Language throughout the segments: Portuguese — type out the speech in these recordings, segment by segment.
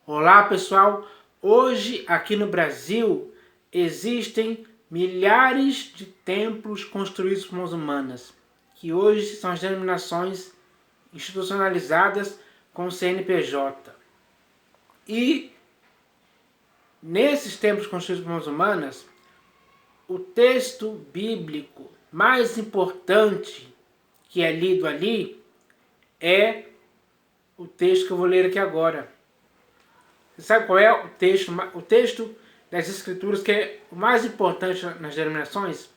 Olá pessoal, hoje aqui no Brasil existem milhares de templos construídos por mãos humanas, que hoje são as denominações institucionalizadas com o CNPJ. E nesses templos construídos por mãos humanas, o texto bíblico mais importante que é lido ali é o texto que eu vou ler aqui agora. Você sabe qual é o texto? O texto das Escrituras que é o mais importante nas denominações?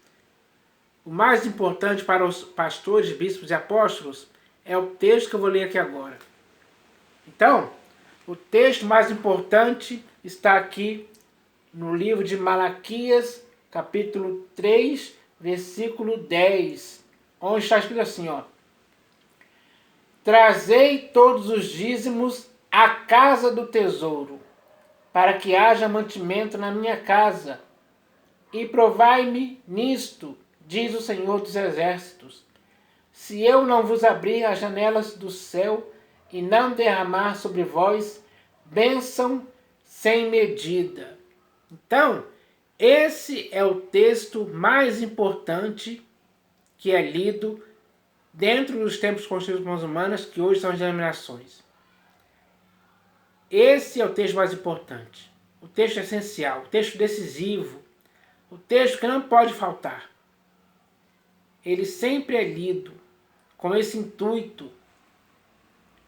O mais importante para os pastores, bispos e apóstolos é o texto que eu vou ler aqui agora. Então, o texto mais importante está aqui no livro de Malaquias, capítulo 3, versículo 10, onde está escrito assim, ó: Trazei todos os dízimos à casa do tesouro, para que haja mantimento na minha casa. E provai-me nisto, diz o Senhor dos Exércitos, se eu não vos abrir as janelas do céu e não derramar sobre vós bênção sem medida. Então, esse é o texto mais importante que é lido dentro dos templos construídos por mãos humanas, que hoje são as denominações. Esse é o texto mais importante, o texto essencial, o texto decisivo, o texto que não pode faltar. Ele sempre é lido com esse intuito,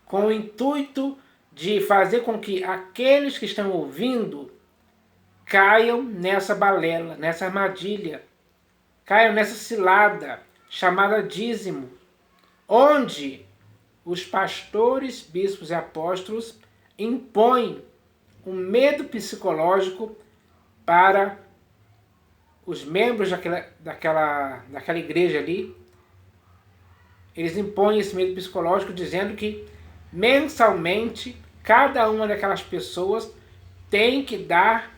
com o intuito de fazer com que aqueles que estão ouvindo caiam nessa balela, nessa armadilha, caiam nessa cilada chamada dízimo, onde os pastores, bispos e apóstolos impõem um medo psicológico para os membros daquela igreja ali. Eles impõem esse medo psicológico dizendo que mensalmente cada uma daquelas pessoas tem que dar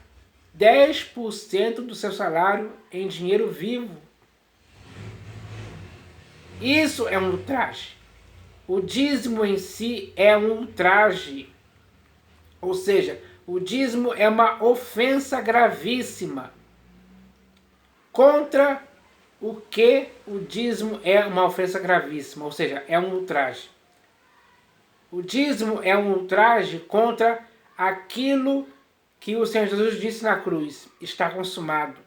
10% do seu salário em dinheiro vivo. Isso é um ultraje. O dízimo em si é um ultraje. Ou seja, o dízimo é uma ofensa gravíssima. Contra o que o dízimo é uma ofensa gravíssima, ou seja, é um ultraje. O dízimo é um ultraje contra aquilo que o Senhor Jesus disse na cruz: está consumado.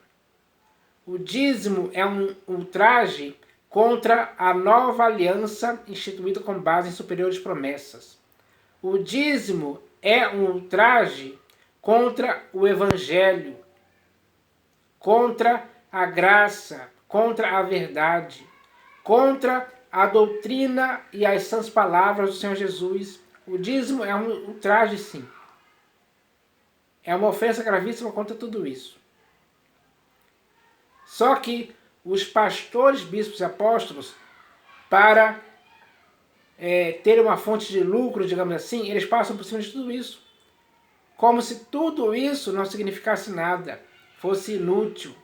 O dízimo é um ultraje contra a nova aliança instituída com base em superiores promessas. O dízimo é um ultraje contra o Evangelho, contra a graça, contra a verdade, contra a doutrina e as sãs palavras do Senhor Jesus. O dízimo é um ultraje, sim. É uma ofensa gravíssima contra tudo isso. Só que os pastores, bispos e apóstolos, para ter uma fonte de lucro, digamos assim, eles passam por cima de tudo isso. Como se tudo isso não significasse nada, fosse inútil,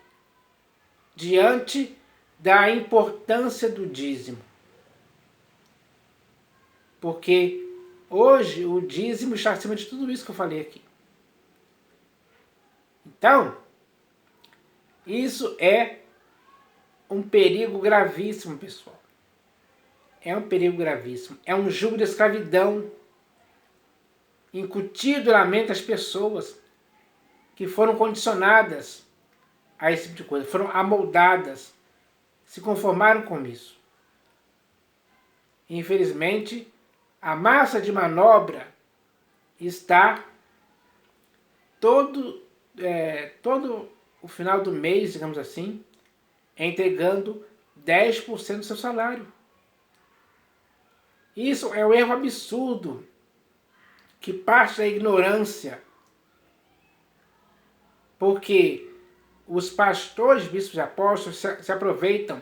diante da importância do dízimo. Porque hoje o dízimo está acima de tudo isso que eu falei aqui. Então, isso é um perigo gravíssimo, pessoal. É um perigo gravíssimo. É um jugo de escravidão incutido na mente das pessoas que foram condicionadas a esse tipo de coisa, foram amoldadas, se conformaram com isso. Infelizmente, a massa de manobra está todo o final do mês, digamos assim, entregando 10% do seu salário. Isso é um erro absurdo que parte da ignorância, porque os pastores, bispos e apóstolos se aproveitam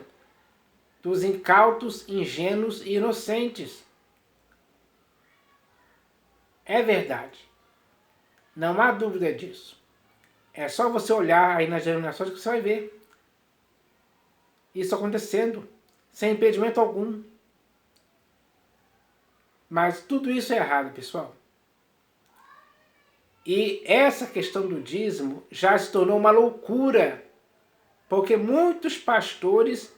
dos incautos, ingênuos e inocentes. É verdade. Não há dúvida disso. É só você olhar aí nas denominações que você vai ver isso acontecendo, sem impedimento algum. Mas tudo isso é errado, pessoal. E essa questão do dízimo já se tornou uma loucura, porque muitos pastores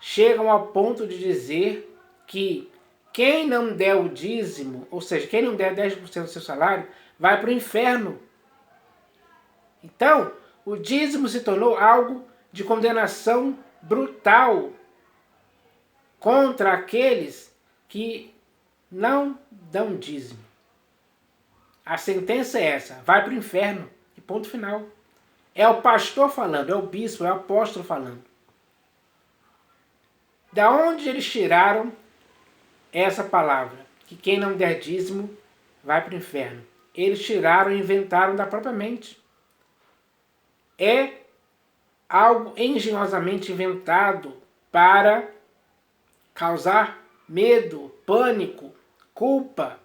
chegam ao ponto de dizer que quem não der o dízimo, ou seja, quem não der 10% do seu salário, vai para o inferno. Então, o dízimo se tornou algo de condenação brutal contra aqueles que não dão dízimo. A sentença é essa, vai para o inferno, e ponto final. É o pastor falando, é o bispo, é o apóstolo falando. Da onde eles tiraram essa palavra? Que quem não der dízimo vai para o inferno. Eles tiraram e inventaram da própria mente. É algo engenhosamente inventado para causar medo, pânico, culpa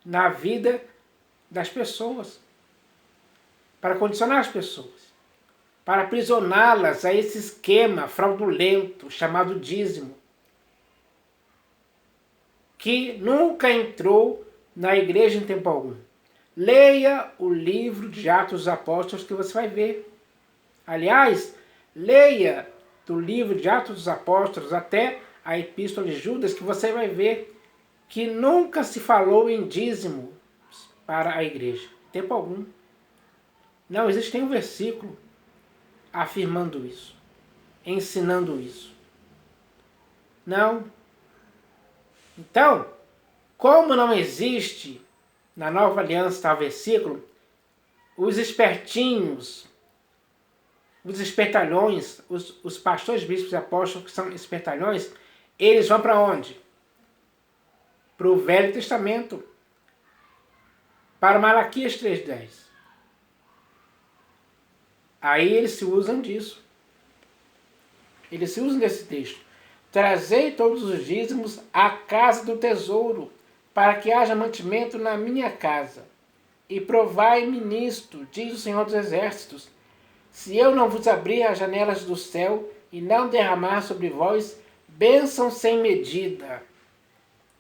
na vida das pessoas, para condicionar as pessoas, para aprisioná-las a esse esquema fraudulento chamado dízimo, que nunca entrou na igreja em tempo algum. Leia o livro de Atos dos Apóstolos que você vai ver. Aliás, leia do livro de Atos dos Apóstolos até a Epístola de Judas que você vai ver que nunca se falou em dízimo para a igreja, em tempo algum. Não existe nenhum versículo afirmando isso, ensinando isso. Não. Então, como não existe na Nova Aliança tal versículo, os espertinhos, os espertalhões, os pastores, bispos e apóstolos que são espertalhões, eles vão para onde? Para o Velho Testamento, para Malaquias 3,10. Aí eles se usam disso. Eles se usam desse texto. Trazei todos os dízimos à casa do tesouro, para que haja mantimento na minha casa. E provai-me nisto, diz o Senhor dos Exércitos, se eu não vos abrir as janelas do céu e não derramar sobre vós bênção sem medida.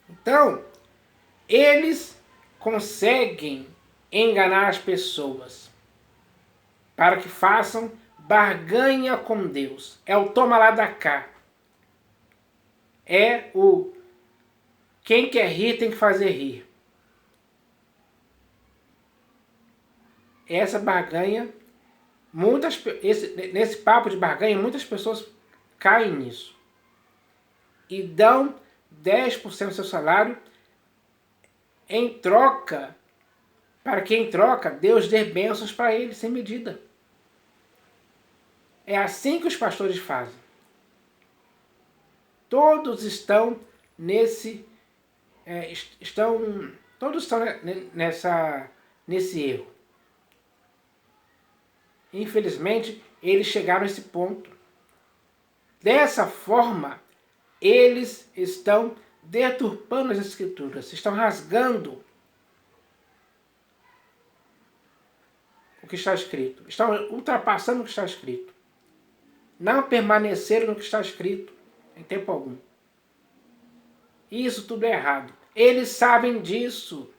Então, eles conseguem enganar as pessoas para que façam barganha com Deus. É o toma lá da cá. É o quem quer rir tem que fazer rir. Essa barganha, nesse papo de barganha, muitas pessoas caem nisso. E dão 10% do seu salário em troca, para que em troca Deus dê bênçãos para eles, sem medida. É assim que os pastores fazem. Todos estão nesse nesse erro. Infelizmente, eles chegaram a esse ponto. Dessa forma, eles estão deturpando as Escrituras, estão rasgando o que está escrito, estão ultrapassando o que está escrito. Não permaneceram no que está escrito em tempo algum. Isso tudo é errado. Eles sabem disso.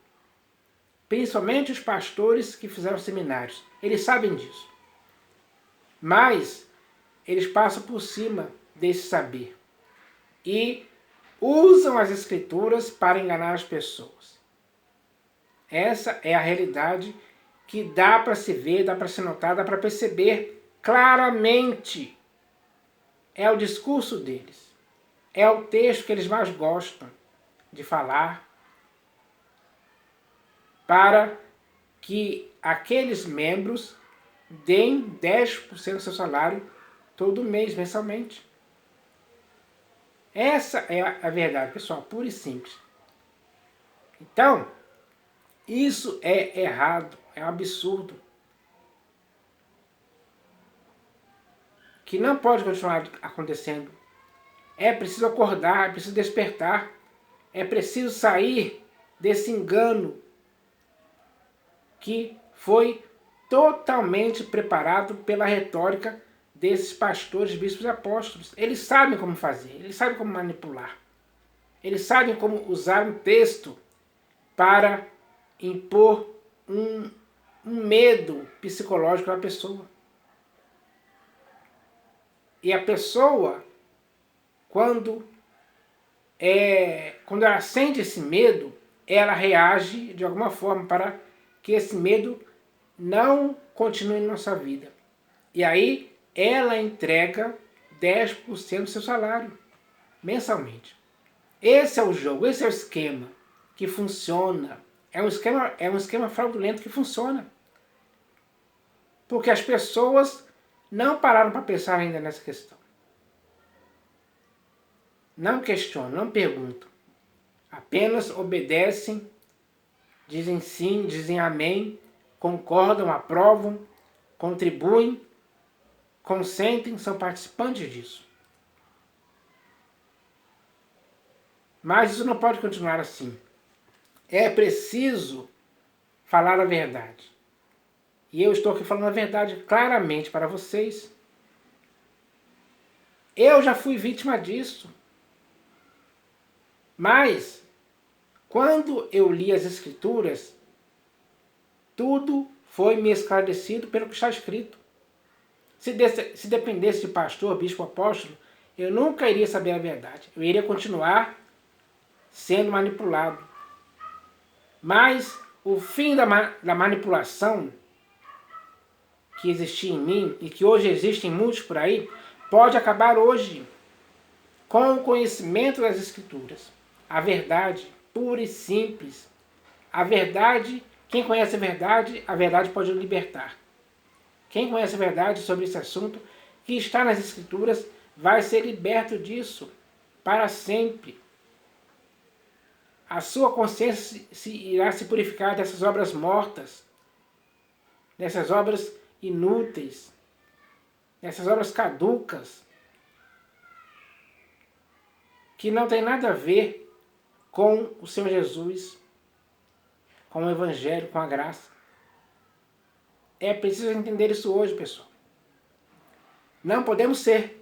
Principalmente os pastores que fizeram seminários. Eles sabem disso. Mas eles passam por cima desse saber. E usam as Escrituras para enganar as pessoas. Essa é a realidade que dá para se ver, dá para se notar, dá para perceber claramente. É o discurso deles. É o texto que eles mais gostam de falar para que aqueles membros deem 10% do seu salário todo mês, mensalmente. Essa é a verdade, pessoal, pura e simples. Então, isso é errado, é um absurdo. Que não pode continuar acontecendo. É preciso acordar, é preciso despertar, é preciso sair desse engano que foi totalmente preparado pela retórica desses pastores, bispos e apóstolos. Eles sabem como fazer, eles sabem como manipular. Eles sabem como usar um texto para impor um medo psicológico na pessoa. E a pessoa, quando ela sente esse medo, ela reage de alguma forma para que esse medo não continue na nossa vida. E aí ela entrega 10% do seu salário mensalmente. Esse é o jogo, esse é o esquema que funciona. É um esquema fraudulento que funciona. Porque as pessoas não pararam para pensar ainda nessa questão. Não questionam, não perguntam. Apenas obedecem, dizem sim, dizem amém, concordam, aprovam, contribuem, consentem, são participantes disso. Mas isso não pode continuar assim. É preciso falar a verdade. E eu estou aqui falando a verdade claramente para vocês. Eu já fui vítima disso. Mas, quando eu li as Escrituras, tudo foi me esclarecido pelo que está escrito. Se dependesse de pastor, bispo, apóstolo, eu nunca iria saber a verdade. Eu iria continuar sendo manipulado. Mas o fim da manipulação que existia em mim e que hoje existe em muitos por aí, pode acabar hoje com o conhecimento das Escrituras. A verdade, pura e simples. A verdade, quem conhece a verdade pode o libertar. Quem conhece a verdade sobre esse assunto que está nas Escrituras vai ser liberto disso para sempre. A sua consciência irá se purificar dessas obras mortas, dessas obras inúteis, dessas obras caducas, que não tem nada a ver com o Senhor Jesus, com o Evangelho, com a graça. É preciso entender isso hoje, pessoal. Não podemos ser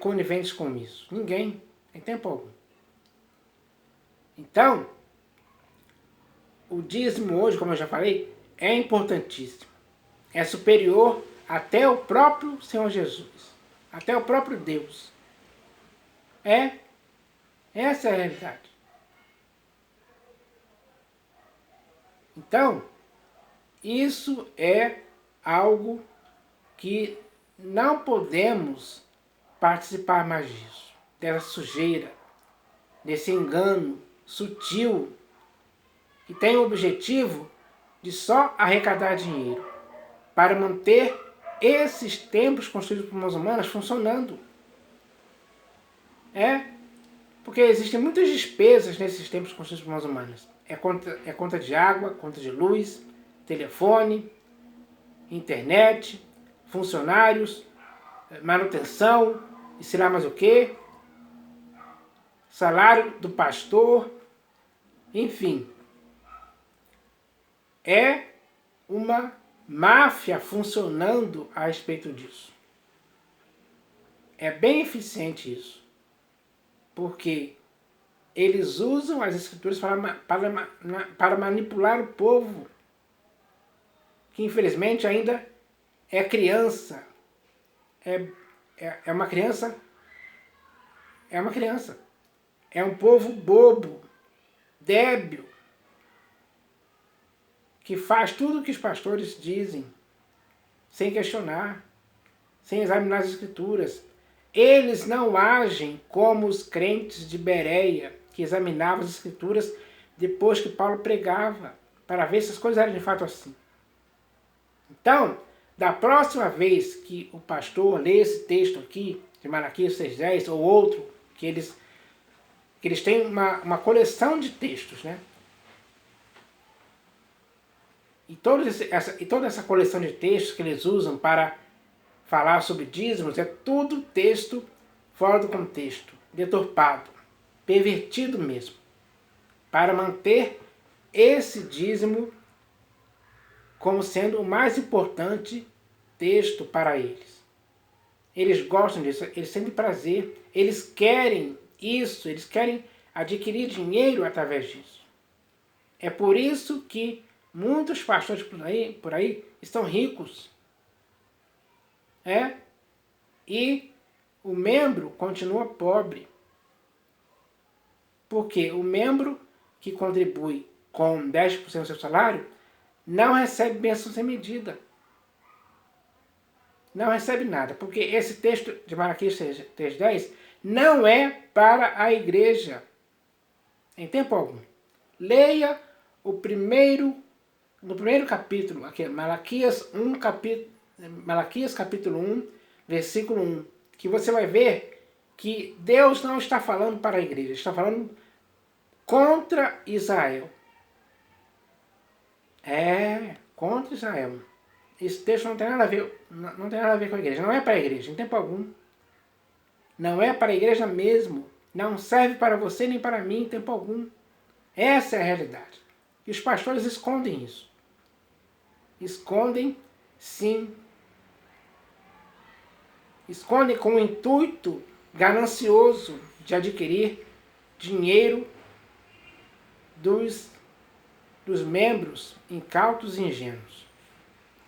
coniventes com isso. Ninguém, em tempo algum. Então, o dízimo hoje, como eu já falei, é importantíssimo. É superior até o próprio Senhor Jesus, até o próprio Deus. Essa é a realidade. Então, isso é algo que não podemos participar mais disso, dessa sujeira, desse engano sutil, que tem o objetivo de só arrecadar dinheiro, para manter esses templos construídos por mãos humanas funcionando. Porque existem muitas despesas nesses templos construídos por mãos humanas. É conta de água, conta de luz, telefone, internet, funcionários, manutenção, e sei lá mais o que, salário do pastor, enfim. É uma máfia funcionando a respeito disso. É bem eficiente isso. Porque eles usam as Escrituras para manipular o povo, que infelizmente ainda é criança. É uma criança. É uma criança. É um povo bobo, débil, que faz tudo o que os pastores dizem, sem questionar, sem examinar as Escrituras. Eles não agem como os crentes de Bereia, que examinavam as Escrituras depois que Paulo pregava, para ver se as coisas eram de fato assim. Então, da próxima vez que o pastor lê esse texto aqui, de Malaquias 6,10, ou outro, que eles têm uma coleção de textos, né? E toda essa coleção de textos que eles usam para falar sobre dízimos é tudo texto fora do contexto, deturpado, pervertido mesmo, para manter esse dízimo como sendo o mais importante texto para eles. Eles gostam disso, eles sentem prazer, eles querem isso, eles querem adquirir dinheiro através disso. É por isso que muitos pastores por aí estão ricos. E o membro continua pobre. Porque o membro que contribui com 10% do seu salário não recebe bênção sem medida. Não recebe nada. Porque esse texto de Malaquias 3:10 não é para a igreja. Em tempo algum. Leia no primeiro capítulo, aqui, Malaquias capítulo 1, versículo 1, que você vai ver que Deus não está falando para a igreja, está falando contra Israel. Contra Israel. Esse texto não tem nada a ver com a igreja, não é para a igreja, em tempo algum. Não é para a igreja mesmo, não serve para você nem para mim em tempo algum. Essa é a realidade. E os pastores escondem isso. Escondem, sim. Escondem com o intuito ganancioso de adquirir dinheiro dos membros incautos e ingênuos.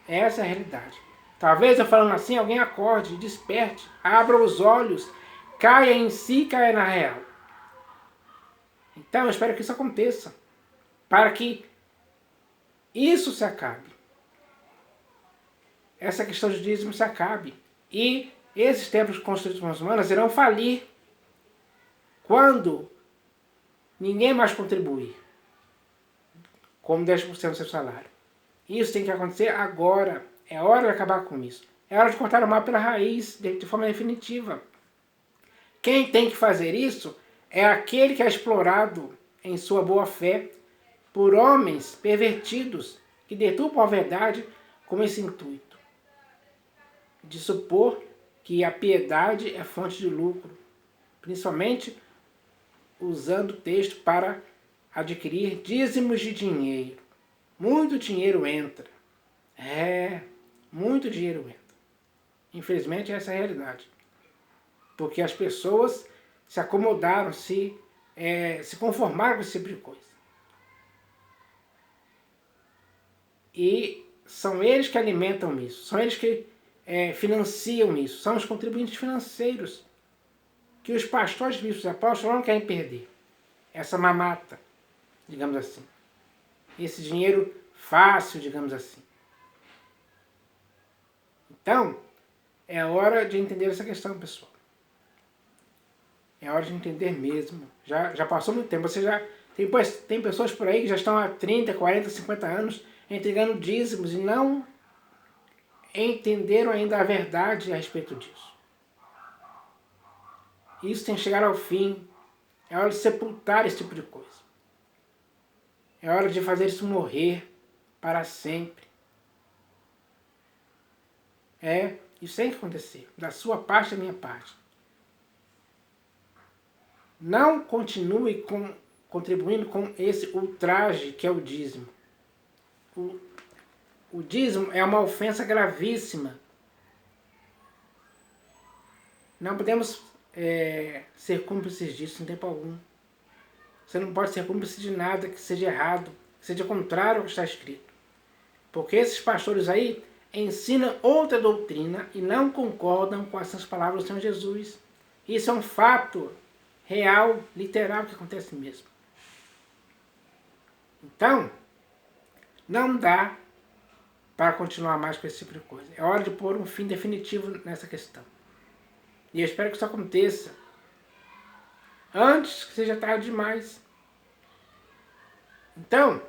Essa é a realidade. Talvez eu falando assim, alguém acorde, desperte, abra os olhos, caia em si, caia na real. Então eu espero que isso aconteça, para que isso se acabe. Essa questão de dízimo se acabe. E esses templos construídos por muçulmanos irão falir quando ninguém mais contribuir, como 10% do seu salário. Isso tem que acontecer agora. É hora de acabar com isso. É hora de cortar o mal pela raiz, de forma definitiva. Quem tem que fazer isso é aquele que é explorado em sua boa fé por homens pervertidos que deturpam a verdade com esse intuito de supor que a piedade é fonte de lucro, principalmente usando o texto para adquirir dízimos de dinheiro. Muito dinheiro entra. Muito dinheiro entra. Infelizmente essa é a realidade. Porque as pessoas se acomodaram, se conformaram com esse tipo de coisa. E são eles que alimentam isso, são eles que financiam isso, são os contribuintes financeiros que os pastores, bispos e apóstolos não querem perder. Essa mamata, digamos assim. Esse dinheiro fácil, digamos assim. Então, é hora de entender essa questão, pessoal. É hora de entender mesmo. Já passou muito tempo. Você já tem pessoas por aí que já estão há 30, 40, 50 anos entregando dízimos e não entenderam ainda a verdade a respeito disso. Isso tem que chegar ao fim. É hora de sepultar esse tipo de coisa. É hora de fazer isso morrer para sempre. Isso tem que acontecer. Da sua parte, da minha parte. Não continue contribuindo com esse ultraje que é o dízimo. O dízimo é uma ofensa gravíssima. Não podemos ser cúmplices disso em tempo algum. Você não pode ser cúmplice de nada que seja errado, que seja contrário ao que está escrito. Porque esses pastores aí ensinam outra doutrina e não concordam com essas palavras do Senhor Jesus. Isso é um fato real, literal, que acontece mesmo. Então, não dá para continuar mais com esse tipo de coisa. É hora de pôr um fim definitivo nessa questão. E eu espero que isso aconteça antes que seja tarde demais. Então,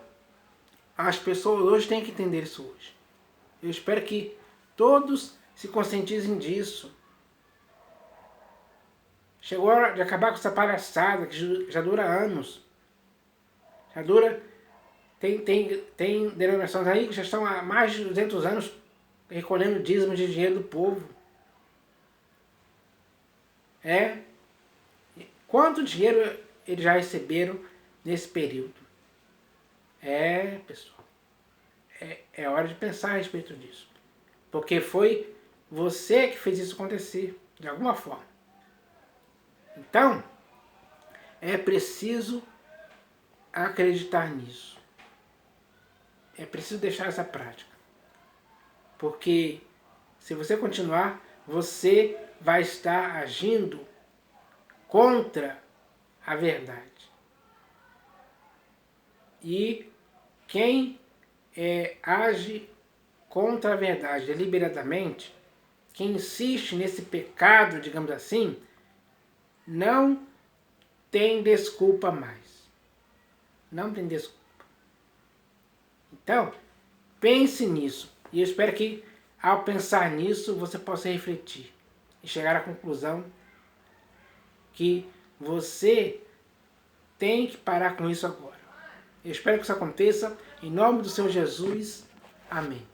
as pessoas hoje têm que entender isso hoje. Eu espero que todos se conscientizem disso. Chegou a hora de acabar com essa palhaçada que já dura anos. Já dura... Tem denominações aí que já estão há mais de 200 anos recolhendo dízimo de dinheiro do povo. Quanto dinheiro eles já receberam nesse período? Pessoal. É hora de pensar a respeito disso. Porque foi você que fez isso acontecer, de alguma forma. Então, é preciso acreditar nisso. é preciso deixar essa prática. Porque se você continuar, você vai estar agindo contra a verdade. E quem age contra a verdade deliberadamente, quem insiste nesse pecado, digamos assim, não tem desculpa mais. Não tem desculpa. Então, pense nisso. E eu espero que, ao pensar nisso, você possa refletir e chegar à conclusão que você tem que parar com isso agora. Eu espero que isso aconteça. Em nome do Senhor Jesus. Amém.